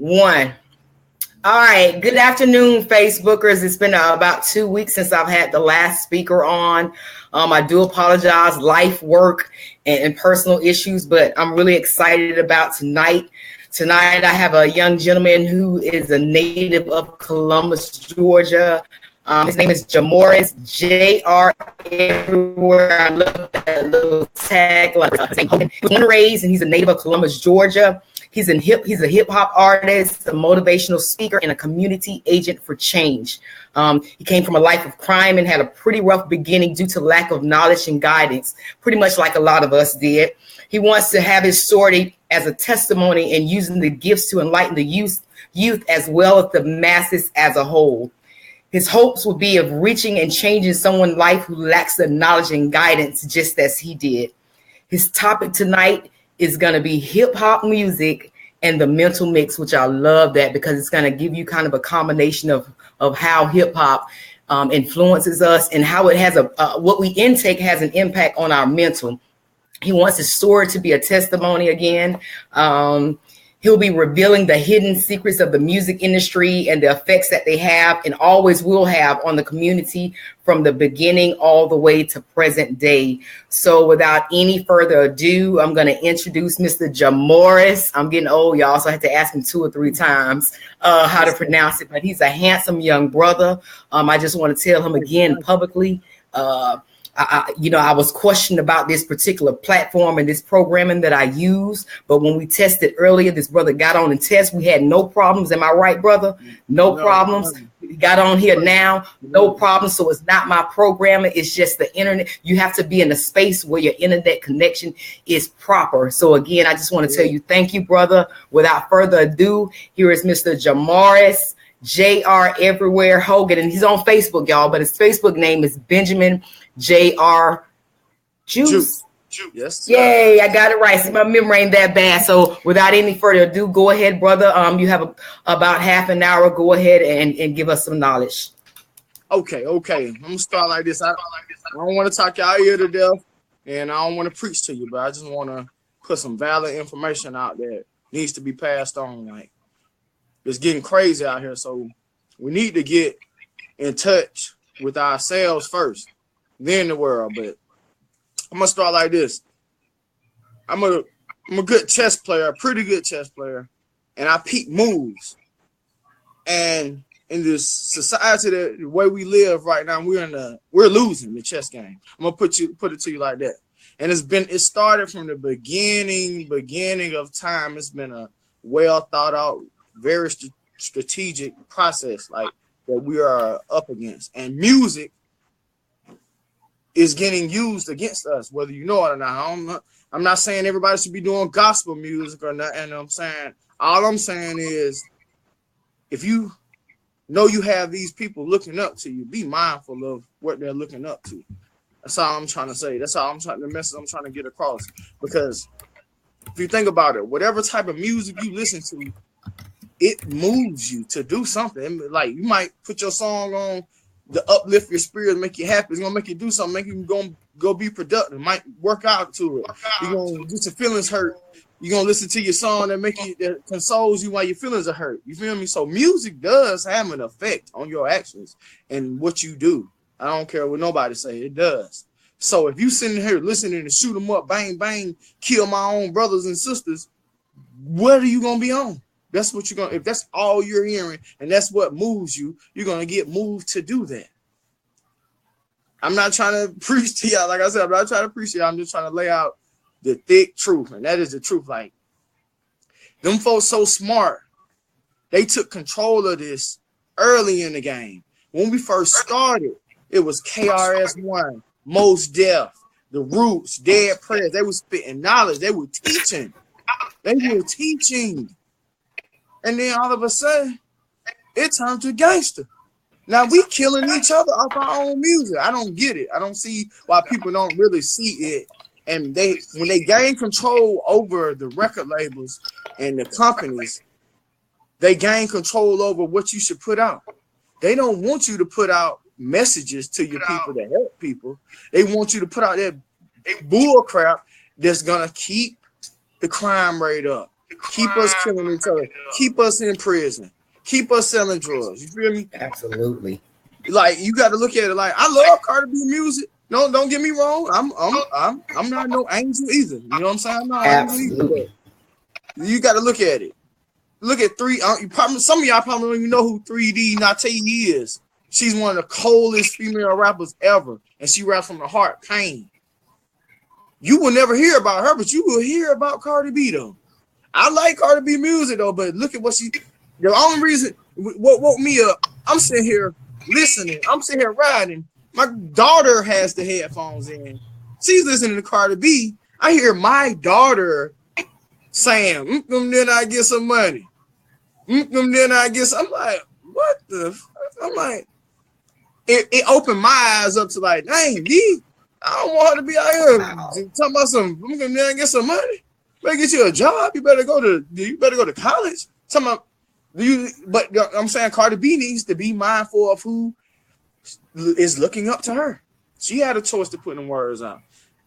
One. All right. Good afternoon, Facebookers. It's been about 2 weeks since I've had the last speaker on. I do apologize, life, work, and personal issues, but I'm really excited about tonight. Tonight, I have a young gentleman who is a native of Columbus, Georgia. His name is Jamoris, J-R everywhere. I love that little tag. He was born and raised, and he's a native of Columbus, Georgia. He's a hip hop artist, a motivational speaker, and a community agent for change. He came from a life of crime and had a pretty rough beginning due to lack of knowledge and guidance, pretty much like a lot of us did. He wants to have his story as a testimony and using the gifts to enlighten the youth as well as the masses as a whole. His hopes will be of reaching and changing someone's life who lacks the knowledge and guidance just as he did. His topic tonight is going to be hip hop music and the mental mix, which I love that because it's going to give you kind of a combination of how hip hop influences us and how it has what we intake has an impact on our mental. He wants his story to be a testimony again. He'll be revealing the hidden secrets of the music industry and the effects that they have and always will have on the community from the beginning all the way to present day. So without any further ado, I'm going to introduce Mr. Jamoris. I'm getting old, y'all, so I had to ask him 2 or 3 times how to pronounce it. But he's a handsome young brother. I just want to tell him again publicly, I was questioned about this particular platform and this programming that I use. But when we tested earlier, this brother got on and test. We had no problems. Am I right, brother? No problems. We got on here now. No problems. So it's not my programming. It's just the internet. You have to be in a space where your internet connection is proper. So again, I just want to tell you, thank you, brother. Without further ado, here is Mr. Jamoris, JR everywhere Hogan. And he's on Facebook, y'all. But his Facebook name is Benjamin J.R. Juice. Yes. Yay, I got it right. See, my memory ain't that bad. So without any further ado, go ahead, brother. You have about half an hour. Go ahead and give us some knowledge. Okay. I'm going to start like this. I don't want to talk y'all ear to death, and I don't want to preach to you, but I just want to put some valid information out there. Needs to be passed on. Like, it's getting crazy out here, so we need to get in touch with ourselves first, then the world. But I'm gonna start like this. I'm a good chess player, a pretty good chess player, and I peep moves. And in this society, the way we live right now, we're losing the chess game. I'm gonna put it to you like that. And it started from the beginning of time. It's been a well thought out, very strategic process like that we are up against. And music is getting used against us, whether you know it or not. I'm not saying everybody should be doing gospel music or not. And all I'm saying is, if you know you have these people looking up to you, be mindful of what they're looking up to. That's all I'm trying to say. That's all the message I'm trying to get across. Because if you think about it, whatever type of music you listen to, it moves you to do something. Like, you might put your song on to uplift your spirit, make you happy. It's gonna make you do something, make you go be productive. Might work out to it. You're gonna get your feelings hurt. You're gonna listen to your song that consoles you while your feelings are hurt. You feel me? So music does have an effect on your actions and what you do. I don't care what nobody say, it does. So if you sitting here listening to shoot them up, bang, bang, kill my own brothers and sisters, what are you gonna be on? That's what if that's all you're hearing and that's what moves you, you're going to get moved to do that. I'm not trying to preach to y'all. Like I said, I'm not trying to preach to y'all. I'm just trying to lay out the thick truth. And that is the truth. Like, them folks so smart. They took control of this early in the game. When we first started, it was KRS-One, Mos Def, The Roots, Dead Prayers. They were spitting knowledge. They were teaching. And then all of a sudden, it turned to gangster. Now we killing each other off our own music. I don't get it. I don't see why people don't really see it. And when they gain control over the record labels and the companies, they gain control over what you should put out. They don't want you to put out messages to your people to help people. They want you to put out that bull crap that's gonna keep the crime rate up. keep us killing each other, keep us in prison, keep us selling drugs. You feel me? Absolutely. Like, you got to look at it like, I love Cardi B music. No, don't get me wrong. I'm not no angel either. You know what I'm saying? I'm not an angel either. But you got to look at it. Look at some of y'all probably don't even know who 3D Nate is. She's one of the coldest female rappers ever, and she raps from the heart, pain. You will never hear about her, but you will hear about Cardi B though. I like Cardi B music though, but look at what she. The only reason what woke me up, I'm sitting here listening. I'm sitting here riding. My daughter has the headphones in. She's listening to Cardi B. I hear my daughter saying, then I get some money. Then I get some. I'm like, what the fuck? I'm like, it opened my eyes up to like, dang, D, I don't want her to be out here talking about some, then I get some money. Better get you a job. You better go to college. But I'm saying Cardi B needs to be mindful of who is looking up to her. She had a choice to put them words out.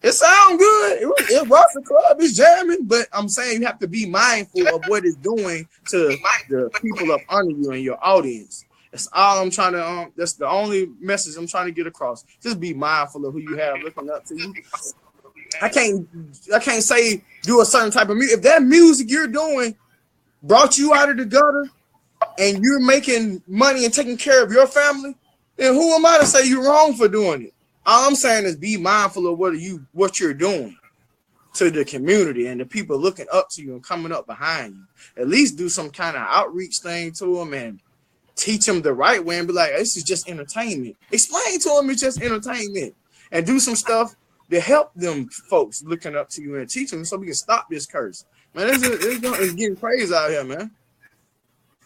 It sounds good. It rocks the club. It's jamming. But I'm saying you have to be mindful of what it's doing to the people up under you and your audience. That's all I'm trying to. That's the only message I'm trying to get across. Just be mindful of who you have looking up to you. I can't say do a certain type of music. If that music you're doing brought you out of the gutter and you're making money and taking care of your family, then who am I to say you're wrong for doing it? All I'm saying is be mindful of what you're doing to the community and the people looking up to you and coming up behind you. At least do some kind of outreach thing to them and teach them the right way and be like, this is just entertainment. Explain to them it's just entertainment and do some stuff to help them folks looking up to you and teach them so we can stop this curse. Man, it's getting crazy out here, man.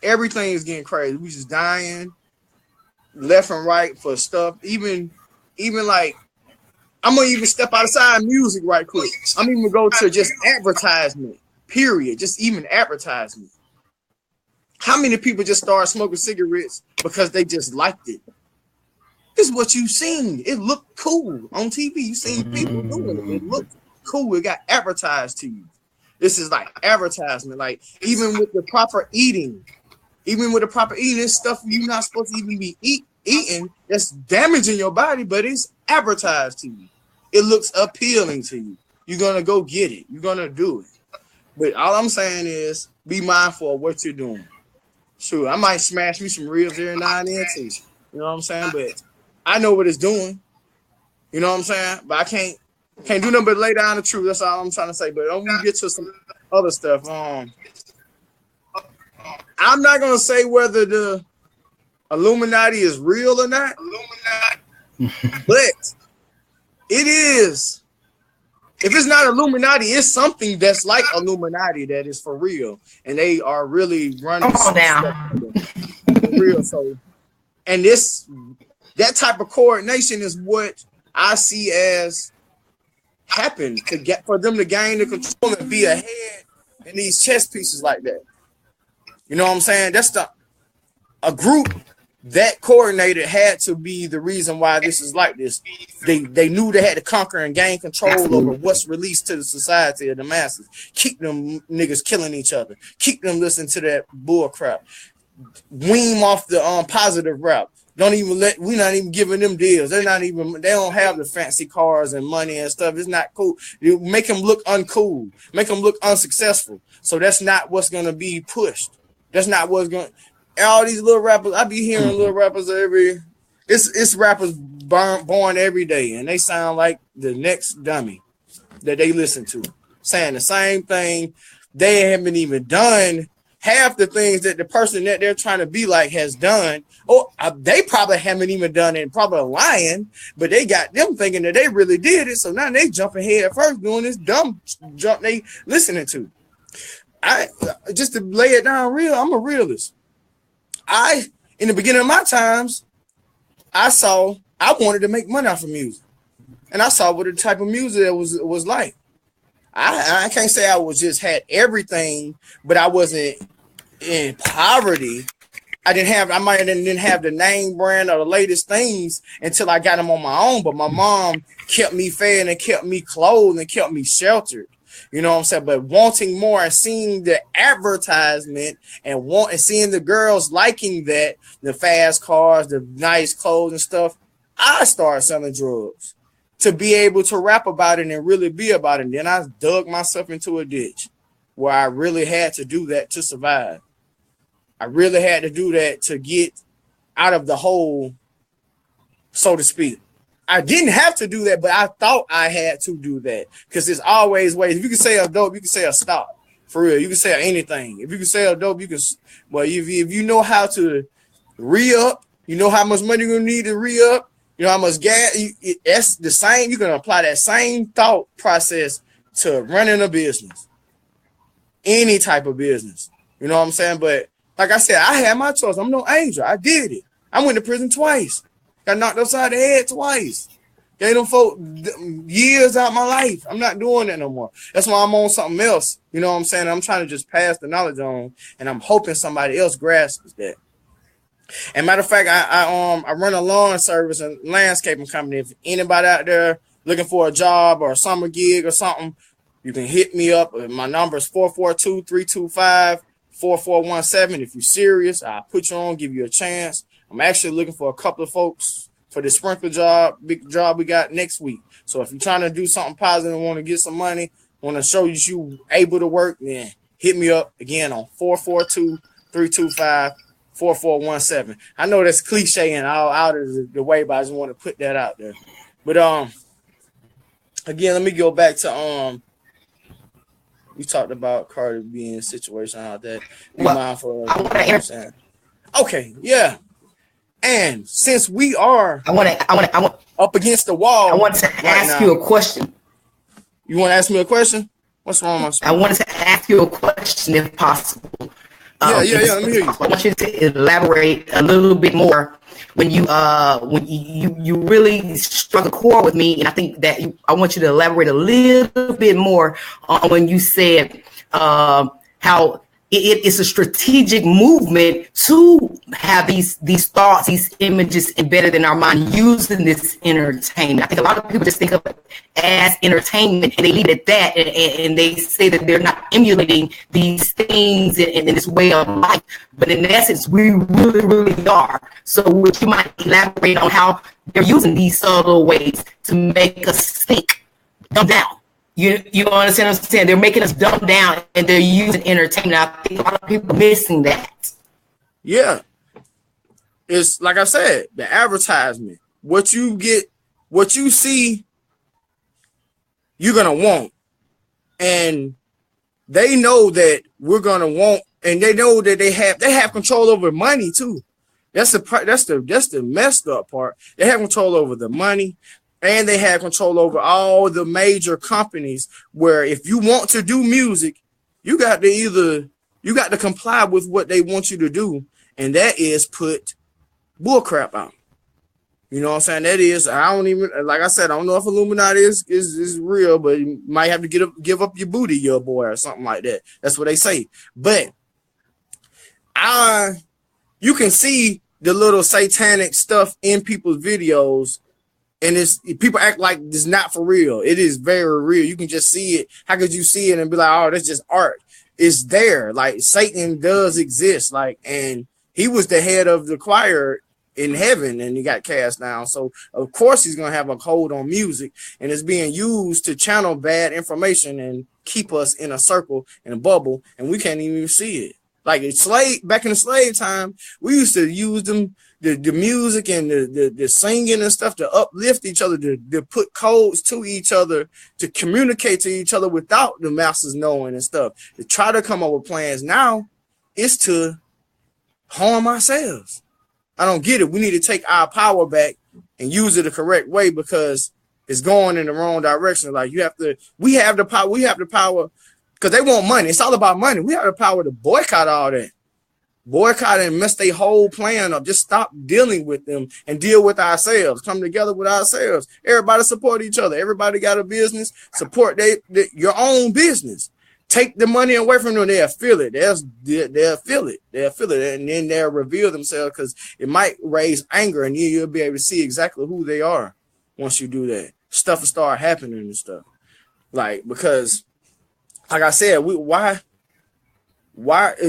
Everything is getting crazy. We just dying left and right for stuff. Even like, I'm gonna even step outside music right quick. I'm even go to just advertisement, period. Just even advertisement. How many people just start smoking cigarettes because they just liked it? This is what you seen. It looked cool on TV. You seen people doing it. It looked cool. It got advertised to you. This is like advertisement. Like even with the proper eating, this stuff you're not supposed to even be eating. That's damaging your body, but it's advertised to you. It looks appealing to you. You're gonna go get it. You're gonna do it. But all I'm saying is be mindful of what you're doing. Sure, I might smash me some ribs every now and then too. You know what I'm saying? But I know what it's doing. You know what I'm saying? But I can't do nothing but lay down the truth. That's all I'm trying to say. But I'm gonna get to some other stuff. I'm not gonna say whether the Illuminati is real or not, but it is. If it's not Illuminati, it's something that's like Illuminati that is for real, and they are really running stuff for real. So, and that type of coordination is what I see as happen for them to gain the control and be ahead in these chess pieces like that. You know what I'm saying? That's a group that coordinated had to be the reason why this is like this. They knew they had to conquer and gain control over what's released to the society of the masses. Keep them niggas killing each other. Keep them listening to that bull crap. Wean off the positive rap. We're not even giving them deals. They don't have the fancy cars and money and stuff. It's not cool. You make them look uncool, make them look unsuccessful. So that's not what's gonna be pushed. That's not what's going. All these little rappers, I be hearing little rappers it's rappers born every day, and they sound like the next dummy that they listen to, saying the same thing. They haven't even done half the things that the person that they're trying to be like has done. Or they probably haven't even done it, probably lying, but they got them thinking that they really did it. So now they jumping head first doing this dumb jump they listening to. Just to lay it down real, I'm a realist. In the beginning of my times, I wanted to make money off of music, and I saw what the type of music it was like. I can't say I had everything, but I wasn't in poverty. I might didn't have the name brand or the latest things until I got them on my own. But my mom kept me fed and kept me clothed and kept me sheltered. You know what I'm saying? But wanting more and seeing the advertisement and seeing the girls liking that, the fast cars, the nice clothes and stuff, I started selling drugs to be able to rap about it and really be about it. And then I dug myself into a ditch where I really had to do that to survive. I really had to do that to get out of the hole, so to speak. I didn't have to do that, but I thought I had to do that because there's always ways. If you can sell dope, you can sell stock. For real, you can sell anything. If you can sell dope, you can. Well, if you know how to re-up, you know how much money you're gonna need to re-up. You know how much gas. That's the same. You can apply that same thought process to running a business, any type of business. You know what I'm saying? But like I said, I had my choice. I'm no angel. I did it. I went to prison twice. Got knocked upside the head twice. Gave them folk years out of my life. I'm not doing that no more. That's why I'm on something else. You know what I'm saying? I'm trying to just pass the knowledge on, and I'm hoping somebody else grasps that. And matter of fact, I run a lawn service and landscaping company. If anybody out there looking for a job or a summer gig or something, you can hit me up. My number is 442-325-4417. If you're serious, I'll put you on, give you a chance. I'm actually looking for a couple of folks for the sprinkler job, big job we got next week. So if you're trying to do something positive and want to get some money, want to show you able to work, then hit me up again on 442-325-4417. I know that's cliche and all out of the way, but I just want to put that out there. But again, let me go back to we talked about Cardi being in a situation like that. Be mindful of what I'm saying. Okay, yeah. And since we are I want up against the wall, I want to ask you a question. You want to ask me a question? What's wrong with my I wanted to ask you a question if possible. Yeah. Let me hear you. I want you to elaborate a little bit more when you really struck a chord with me, and I think that I want you to elaborate a little bit more on when you said how it is a strategic movement to have these thoughts, these images embedded in our mind using this entertainment. I think a lot of people just think of it as entertainment and they leave it at that, and they say that they're not emulating these things in this way of life. But in essence, we really, really are. So would you might elaborate on how they're using these subtle ways to make us think, dumb down? You understand what I'm saying? They're making us dumb down and they're using entertainment. I think a lot of people are missing that. Yeah. It's like I said, the advertisement. What you get, what you see, you're gonna want. And they know that we're gonna want, and they know that they have control over money too. That's the messed up part. They have control over the money. And they have control over all the major companies where if you want to do music, you got to comply with what they want you to do. And that is put bullcrap out. You know what I'm saying? That is, I don't even, like I said, I don't know if Illuminati is real, but you might have to give up your booty, your boy, or something like that. That's what they say. But you can see the little satanic stuff in people's videos. And people act like it's not for real. It is very real. You can just see it. How could you see it and be like, oh, that's just art? It's there. Like Satan does exist. Like, and he was the head of the choir in heaven and he got cast down. So of course he's going to have a hold on music, and it's being used to channel bad information and keep us in a circle, in a bubble. And we can't even see it. Like back in the slave time, we used to use them, the music and the singing and stuff to uplift each other, to put codes to each other, to communicate to each other without the masters knowing and stuff. To try to come up with plans now is to harm ourselves. I don't get it. We need to take our power back and use it the correct way because it's going in the wrong direction. Like we have the power because they want money. It's all about money. We have the power to boycott all that. Boycott and mess their whole plan up. Just stop dealing with them and deal with ourselves. Come together with ourselves. Everybody support each other. Everybody got a business. Support your own business. Take the money away from them. They'll feel it. They'll feel it. They'll feel it. And then they'll reveal themselves because it might raise anger, and you'll be able to see exactly who they are once you do that. Stuff will start happening and stuff. Like, because like I said, why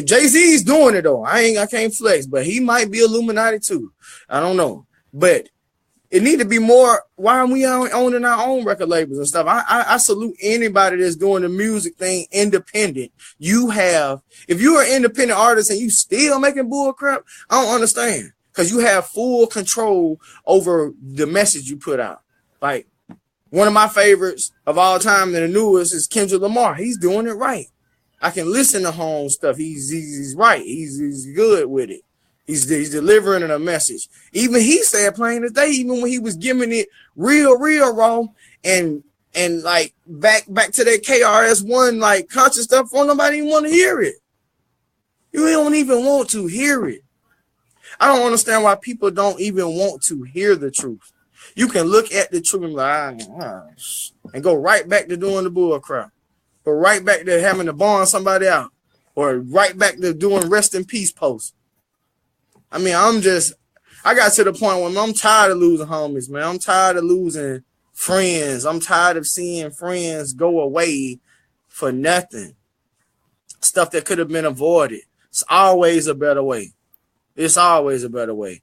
Jay-Z's doing it though? I can't flex, but he might be Illuminati too. I don't know, but it need to be more. Why are we owning our own record labels and stuff? I salute anybody that's doing the music thing independent. If you're an independent artist and you still making bull crap, I don't understand, because you have full control over the message you put out. Like, one of my favorites of all time and the newest is Kendrick Lamar. He's doing it right. I can listen to home stuff. He's right. He's good with it. He's delivering a message. Even he said plain as day, even when he was giving it real raw and like back to that KRS-One like conscious stuff, for nobody even want to hear it. You don't even want to hear it. I don't understand why people don't even want to hear the truth. You can look at the truth and like, and go right back to doing the bull crap, or right back to having to bond somebody out, or right back to doing rest in peace posts. I mean, I got to the point where I'm tired of losing homies, man. I'm tired of losing friends. I'm tired of seeing friends go away for nothing. Stuff that could have been avoided. It's always a better way. It's always a better way.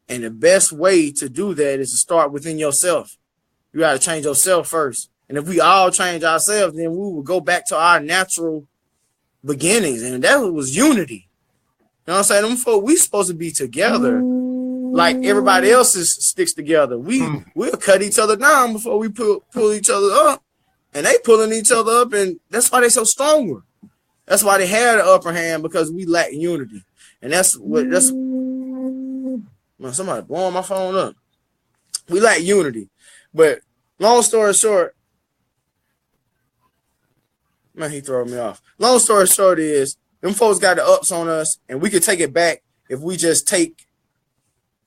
And the best way to do that is to start within yourself. You got to change yourself first. And if we all change ourselves, then we will go back to our natural beginnings. And that was unity. You know what I'm saying? Them folk, we supposed to be together like everybody else sticks together. We'll cut each other down before we pull each other up. And they pulling each other up, and that's why they so stronger. That's why they had the upper hand, because we lack unity. And that's man, somebody blowing my phone up. We lack unity. But long story short, man, he throwing me off. Long story short is, them folks got the ups on us, and we could take it back if we just take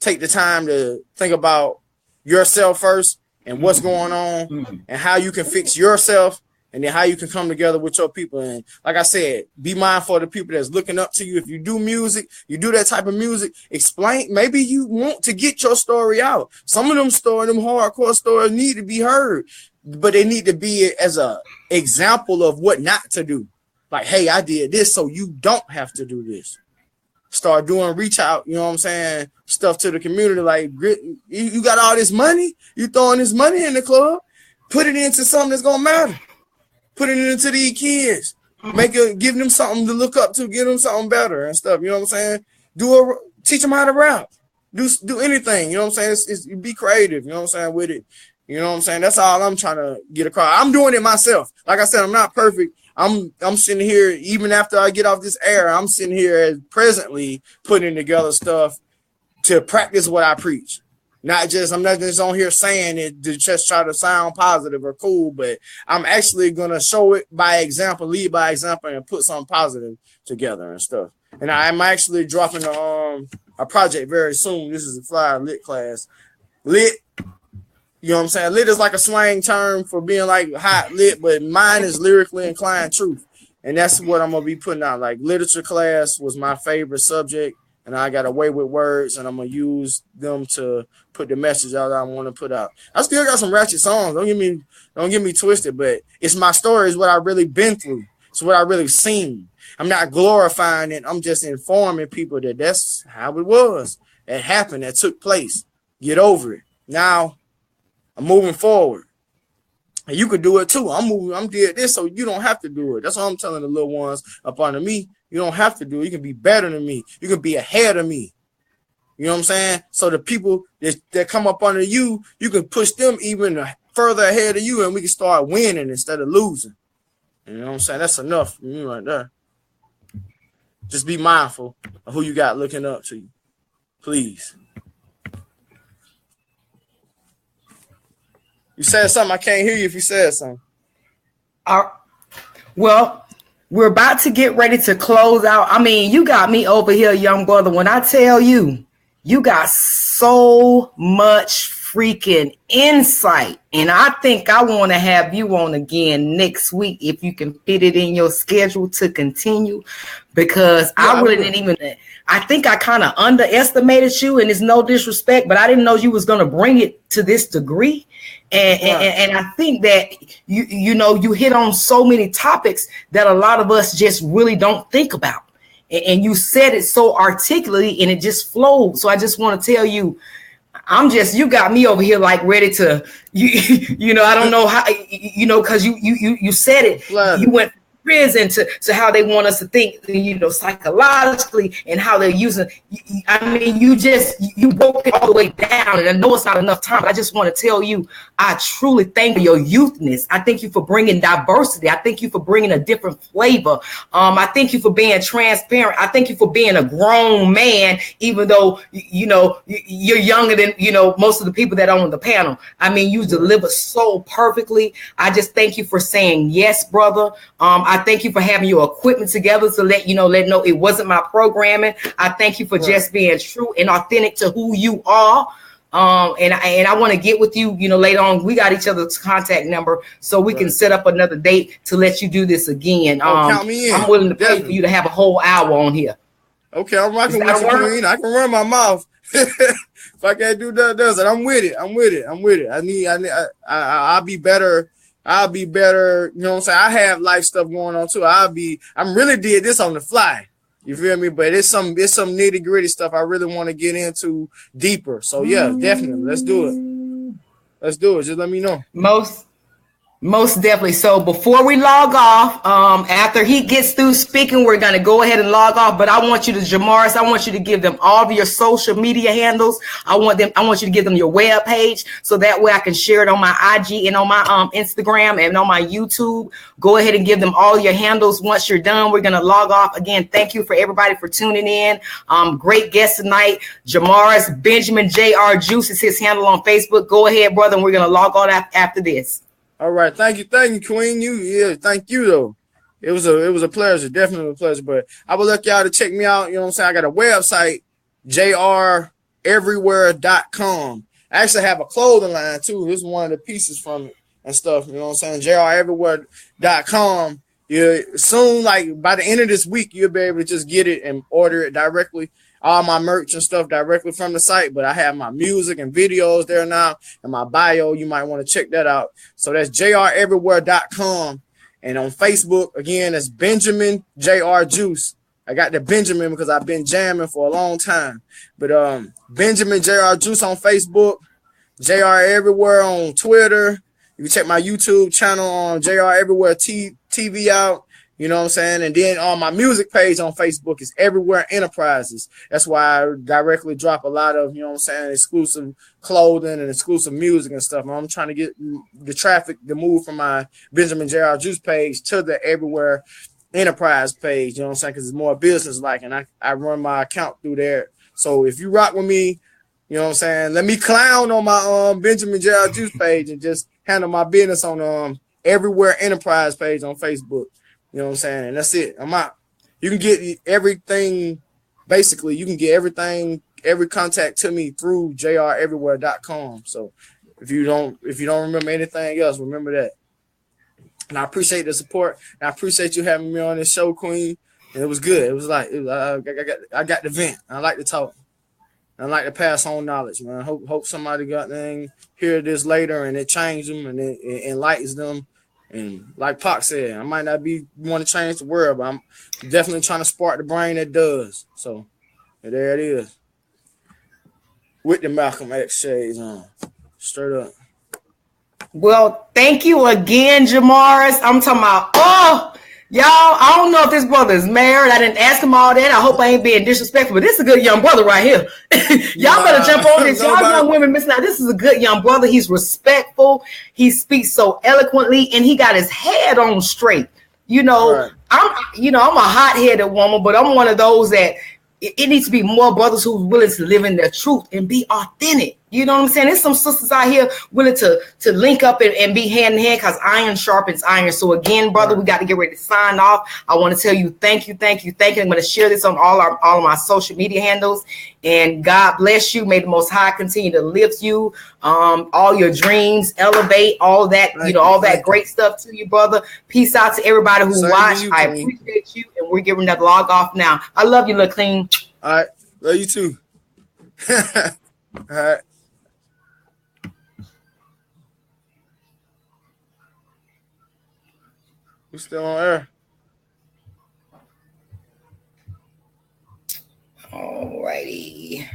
the time to think about yourself first and what's going on and how you can fix yourself, and then how you can come together with your people. And like I said, be mindful of the people that's looking up to you. If you do music, you do that type of music, explain. Maybe you want to get your story out. Some of them hardcore stories need to be heard, but they need to be as a example of what not to do. Like, hey, I did this, so you don't have to do this. Start doing reach out, you know what I'm saying, stuff to the community. Like, you got all this money, you throwing this money in the club, put it into something that's gonna matter. Put it into these kids, give them something to look up to, give them something better and stuff. You know what I'm saying? Teach them how to rap, do anything. You know what I'm saying? Be creative. You know what I'm saying with it. You know what I'm saying? That's all I'm trying to get across. I'm doing it myself. Like I said, I'm not perfect. I'm sitting here, even after I get off this air, I'm sitting here presently putting together stuff to practice what I preach. I'm not just on here saying it to just try to sound positive or cool, but I'm actually going to show it by example, lead by example, and put something positive together and stuff. And I'm actually dropping a project very soon. This is a flyer lit class. Lit. You know what I'm saying? Lit is like a slang term for being like hot lit, but mine is lyrically inclined truth. And that's what I'm going to be putting out. Like, literature class was my favorite subject, and I got away with words, and I'm going to use them to put the message out that I want to put out. I still got some ratchet songs. Don't get me twisted, but it's my story. It's what I've really been through. It's what I've really seen. I'm not glorifying it. I'm just informing people that that's how it was. It happened. That took place. Get over it. Now, I'm moving forward. And you could do it too. I'm did this, so you don't have to do it. That's what I'm telling the little ones up under me. You don't have to do it. You can be better than me. You can be ahead of me. You know what I'm saying? So the people that come up under you, you can push them even further ahead of you, and we can start winning instead of losing. You know what I'm saying? That's enough for me right there. Just be mindful of who you got looking up to you. Please. You said something. I can't hear you if you said something. Well, we're about to get ready to close out. I mean, you got me over here, young brother. When I tell you, you got so much freaking insight. And I think I want to have you on again next week if you can fit it in your schedule to continue. Because I really didn't even... I think I kind of underestimated you, and it's no disrespect, but I didn't know you was going to bring it to this degree. And I think that you hit on so many topics that a lot of us just really don't think about. And you said it so articulately and it just flowed. So I just want to tell you, you got me over here like ready to, I don't know how, because you said it. You went prison to how they want us to think, psychologically, and how they're using. I mean, you broke it all the way down, and I know it's not enough time, but I just want to tell you, I truly thank you for your youthness. I thank you for bringing diversity. I thank you for bringing a different flavor. I thank you for being transparent. I thank you for being a grown man, even though you're younger than most of the people that are on the panel. I mean, you deliver so perfectly. I just thank you for saying yes, brother. I thank you for having your equipment together to let know it wasn't my programming. I thank you for just being true and authentic to who you are. And I want to get with you, later on. We got each other's contact number so we can set up another date to let you do this again. Count me in. I'm willing to pay for you to have a whole hour on here. Okay, I'm rocking with you, Queen. I can run my mouth. If I can't do that, I'm with it. I'll be better. You know what I'm saying? I have life stuff going on too. I'm really did this on the fly. You feel me? But it's some nitty gritty stuff I really want to get into deeper. So yeah, definitely. Let's do it. Just let me know. Most definitely. So before we log off, after he gets through speaking, we're going to go ahead and log off. But I want you to, Jamaris, I want you to give them all of your social media handles. I want you to give them your web page so that way I can share it on my IG and on my Instagram and on my YouTube. Go ahead and give them all your handles. Once you're done, we're going to log off. Again, thank you for everybody for tuning in. Great guest tonight, Jamaris Benjamin Jr. Juice is his handle on Facebook. Go ahead, brother, and we're going to log on after this. All right, thank you, Queen. Thank you though. It was a pleasure, definitely a pleasure. But I would like y'all to check me out. You know what I'm saying? I got a website, jreverywhere.com. I actually have a clothing line too. This is one of the pieces from it and stuff. You know what I'm saying? jreverywhere.com. Yeah, soon, like by the end of this week, you'll be able to just get it and order it directly. All my merch and stuff directly from the site, but I have my music and videos there now, and my bio. You might want to check that out. So that's jreverywhere.com. And on Facebook, again, that's Benjamin Jr. Juice. I got the Benjamin because I've been jamming for a long time. But Benjamin Jr. Juice on Facebook, JR Everywhere on Twitter. You can check my YouTube channel on JR Everywhere TV out. You know what I'm saying? And then on my music page on Facebook is Everywhere Enterprises. That's why I directly drop a lot of, you know what I'm saying, exclusive clothing and exclusive music and stuff. I'm trying to get the traffic to move from my Benjamin Jr. Juice page to the Everywhere Enterprise page, you know what I'm saying? Because it's more business-like, and I run my account through there. So if you rock with me, you know what I'm saying, let me clown on my Benjamin Jr. Juice page and just handle my business on Everywhere Enterprise page on Facebook. You know what I'm saying? And that's it. I'm out. You can get everything, basically, you can get everything, every contact to me through jreverywhere.com. So if you don't remember anything else, remember that. And I appreciate the support. And I appreciate you having me on this show, Queen. And it was good. It was like I got the vent. I like to talk. I like to pass on knowledge, man. Hope somebody got hear this later and it changed them and it enlightens them. And like Pac said, I might not want to change the world, but I'm definitely trying to spark the brain that does. So there it is. With the Malcolm X shades on. Straight up. Well, thank you again, Jamaris. I'm talking about, y'all, I don't know if this brother is married. I didn't ask him all that. I hope I ain't being disrespectful, but this is a good young brother right here. Y'all better jump on this. Y'all young women missing out. This is a good young brother. He's respectful. He speaks so eloquently, and he got his head on straight. Right. I'm a hot-headed woman, but I'm one of those that it needs to be more brothers who's willing to live in their truth and be authentic. You know what I'm saying? There's some sisters out here willing to link up and be hand in hand because iron sharpens iron. So again, brother, we got to get ready to sign off. I want to tell you thank you. I'm going to share this on all of my social media handles. And God bless you. May the Most High continue to lift you, all your dreams, elevate, all that, all that great stuff to you, brother. Peace out to everybody who watched. I appreciate you. And we're giving that log off now. I love you, Lil Clean. All right. Love you too. All right. We still on air. Alrighty.